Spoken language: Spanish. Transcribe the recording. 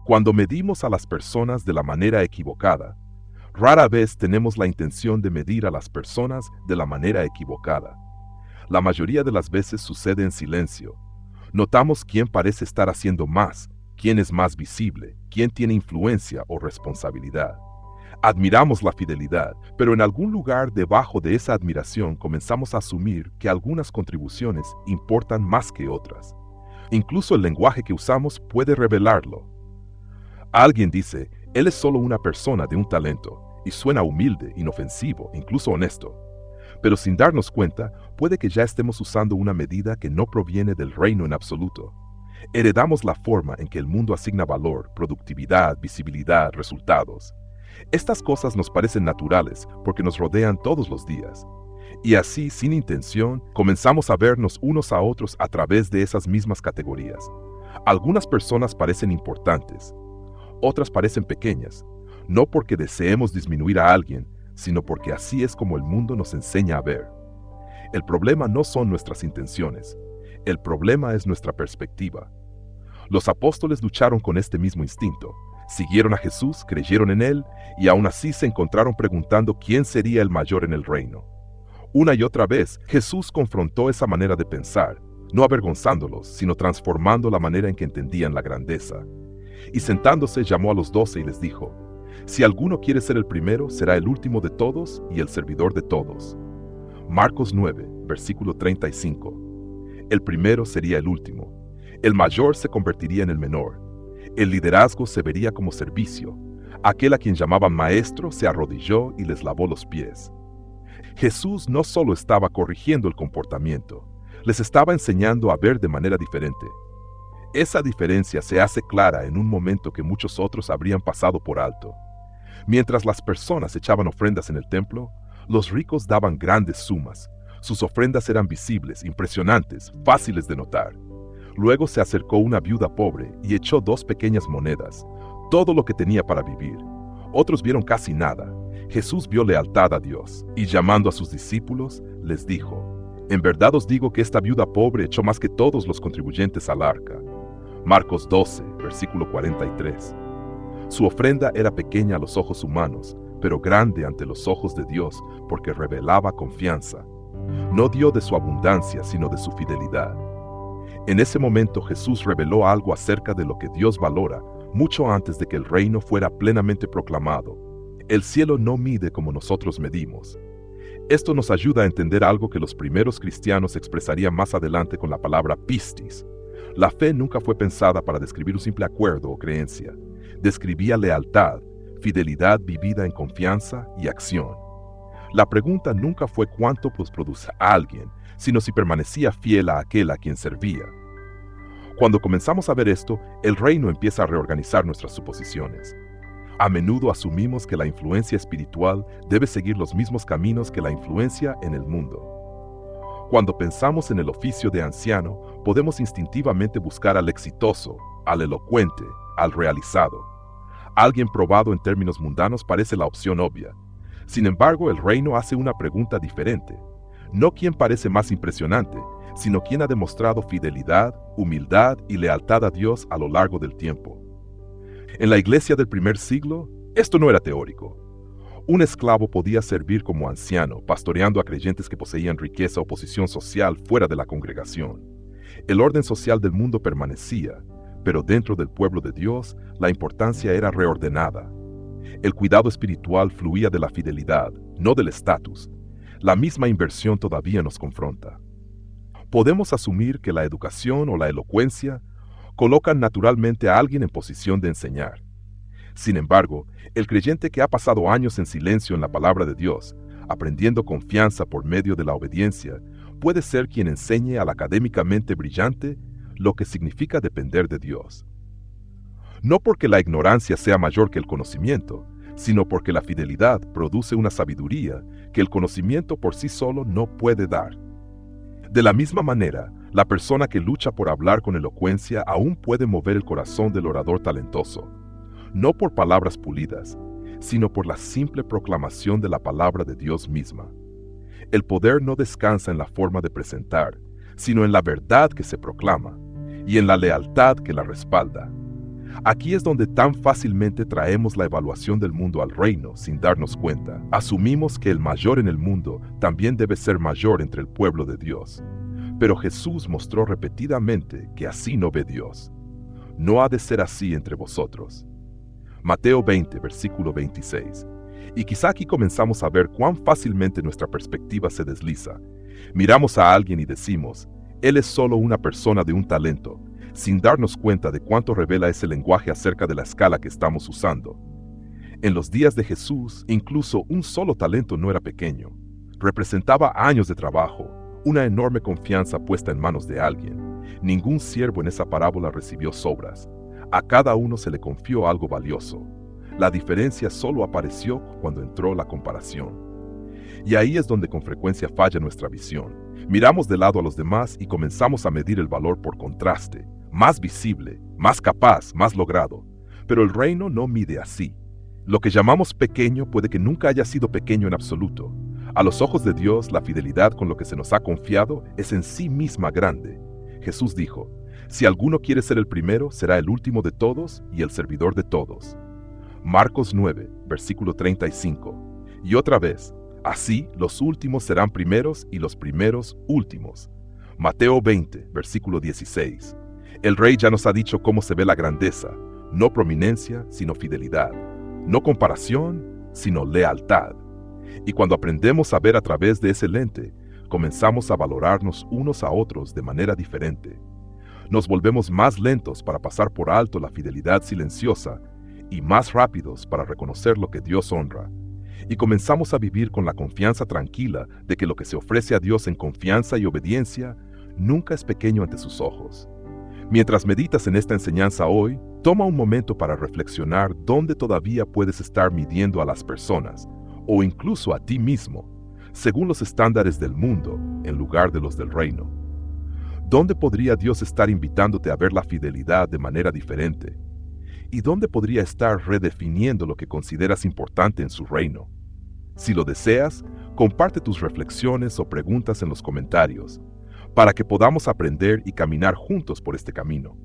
Cuando medimos a las personas de la manera equivocada, rara vez tenemos la intención de medir a las personas de la manera equivocada. La mayoría de las veces sucede en silencio. Notamos quién parece estar haciendo más, quién es más visible, quién tiene influencia o responsabilidad. Admiramos la fidelidad, pero en algún lugar debajo de esa admiración comenzamos a asumir que algunas contribuciones importan más que otras. Incluso el lenguaje que usamos puede revelarlo. Alguien dice, él es solo una persona de un talento, y suena humilde, inofensivo, incluso honesto. Pero sin darnos cuenta, puede que ya estemos usando una medida que no proviene del reino en absoluto. Heredamos la forma en que el mundo asigna valor, productividad, visibilidad, resultados. Estas cosas nos parecen naturales porque nos rodean todos los días. Y así, sin intención, comenzamos a vernos unos a otros a través de esas mismas categorías. Algunas personas parecen importantes, otras parecen pequeñas, no porque deseemos disminuir a alguien, sino porque así es como el mundo nos enseña a ver. El problema no son nuestras intenciones, el problema es nuestra perspectiva. Los apóstoles lucharon con este mismo instinto. Siguieron a Jesús, creyeron en Él, y aún así se encontraron preguntando quién sería el mayor en el reino. Una y otra vez, Jesús confrontó esa manera de pensar, no avergonzándolos, sino transformando la manera en que entendían la grandeza. Y sentándose llamó a los 12 y les dijo, si alguno quiere ser el primero, será el último de todos y el servidor de todos. Marcos 9, versículo 35. El primero sería el último. El mayor se convertiría en el menor. El liderazgo se vería como servicio. Aquel a quien llamaban maestro se arrodilló y les lavó los pies. Jesús no solo estaba corrigiendo el comportamiento, les estaba enseñando a ver de manera diferente. Esa diferencia se hace clara en un momento que muchos otros habrían pasado por alto. Mientras las personas echaban ofrendas en el templo, los ricos daban grandes sumas. Sus ofrendas eran visibles, impresionantes, fáciles de notar. Luego se acercó una viuda pobre y echó 2 pequeñas monedas, todo lo que tenía para vivir. Otros vieron casi nada. Jesús vio lealtad a Dios y llamando a sus discípulos, les dijo, en verdad os digo que esta viuda pobre echó más que todos los contribuyentes al arca. Marcos 12, versículo 43. Su ofrenda era pequeña a los ojos humanos, pero grande ante los ojos de Dios, porque revelaba confianza. No dio de su abundancia, sino de su fidelidad. En ese momento Jesús reveló algo acerca de lo que Dios valora, mucho antes de que el reino fuera plenamente proclamado. El cielo no mide como nosotros medimos. Esto nos ayuda a entender algo que los primeros cristianos expresarían más adelante con la palabra pistis. La fe nunca fue pensada para describir un simple acuerdo o creencia. Describía lealtad, fidelidad vivida en confianza y acción. La pregunta nunca fue cuánto produce a alguien, sino si permanecía fiel a aquel a quien servía. Cuando comenzamos a ver esto, el reino empieza a reorganizar nuestras suposiciones. A menudo asumimos que la influencia espiritual debe seguir los mismos caminos que la influencia en el mundo. Cuando pensamos en el oficio de anciano, podemos instintivamente buscar al exitoso, al elocuente, al realizado. Alguien probado en términos mundanos parece la opción obvia. Sin embargo, el reino hace una pregunta diferente. No quién parece más impresionante, sino quién ha demostrado fidelidad, humildad y lealtad a Dios a lo largo del tiempo. En la iglesia del primer siglo, esto no era teórico. Un esclavo podía servir como anciano, pastoreando a creyentes que poseían riqueza o posición social fuera de la congregación. El orden social del mundo permanecía, pero dentro del pueblo de Dios, la importancia era reordenada. El cuidado espiritual fluía de la fidelidad, no del estatus. La misma inversión todavía nos confronta. Podemos asumir que la educación o la elocuencia colocan naturalmente a alguien en posición de enseñar. Sin embargo, el creyente que ha pasado años en silencio en la palabra de Dios, aprendiendo confianza por medio de la obediencia, puede ser quien enseñe al académicamente brillante lo que significa depender de Dios. No porque la ignorancia sea mayor que el conocimiento, sino porque la fidelidad produce una sabiduría que el conocimiento por sí solo no puede dar. De la misma manera, la persona que lucha por hablar con elocuencia aún puede mover el corazón del orador talentoso, no por palabras pulidas, sino por la simple proclamación de la palabra de Dios misma. El poder no descansa en la forma de presentar, sino en la verdad que se proclama y en la lealtad que la respalda. Aquí es donde tan fácilmente traemos la evaluación del mundo al reino sin darnos cuenta. Asumimos que el mayor en el mundo también debe ser mayor entre el pueblo de Dios. Pero Jesús mostró repetidamente que así no ve Dios. No ha de ser así entre vosotros. Mateo 20, versículo 26. Y quizá aquí comenzamos a ver cuán fácilmente nuestra perspectiva se desliza. Miramos a alguien y decimos, él es solo una persona de un talento, sin darnos cuenta de cuánto revela ese lenguaje acerca de la escala que estamos usando. En los días de Jesús, incluso un solo talento no era pequeño. Representaba años de trabajo, una enorme confianza puesta en manos de alguien. Ningún siervo en esa parábola recibió sobras. A cada uno se le confió algo valioso. La diferencia solo apareció cuando entró la comparación. Y ahí es donde con frecuencia falla nuestra visión. Miramos de lado a los demás y comenzamos a medir el valor por contraste, más visible, más capaz, más logrado. Pero el reino no mide así. Lo que llamamos pequeño puede que nunca haya sido pequeño en absoluto. A los ojos de Dios, la fidelidad con lo que se nos ha confiado es en sí misma grande. Jesús dijo, si alguno quiere ser el primero, será el último de todos y el servidor de todos. Marcos 9, versículo 35. Y otra vez, así los últimos serán primeros y los primeros últimos. Mateo 20, versículo 16. El Rey ya nos ha dicho cómo se ve la grandeza, no prominencia, sino fidelidad, no comparación, sino lealtad. Y cuando aprendemos a ver a través de ese lente, comenzamos a valorarnos unos a otros de manera diferente. Nos volvemos más lentos para pasar por alto la fidelidad silenciosa y más rápidos para reconocer lo que Dios honra. Y comenzamos a vivir con la confianza tranquila de que lo que se ofrece a Dios en confianza y obediencia nunca es pequeño ante sus ojos. Mientras meditas en esta enseñanza hoy, toma un momento para reflexionar dónde todavía puedes estar midiendo a las personas, o incluso a ti mismo, según los estándares del mundo, en lugar de los del reino. ¿Dónde podría Dios estar invitándote a ver la fidelidad de manera diferente? ¿Y dónde podría estar redefiniendo lo que consideras importante en su reino? Si lo deseas, comparte tus reflexiones o preguntas en los comentarios, para que podamos aprender y caminar juntos por este camino.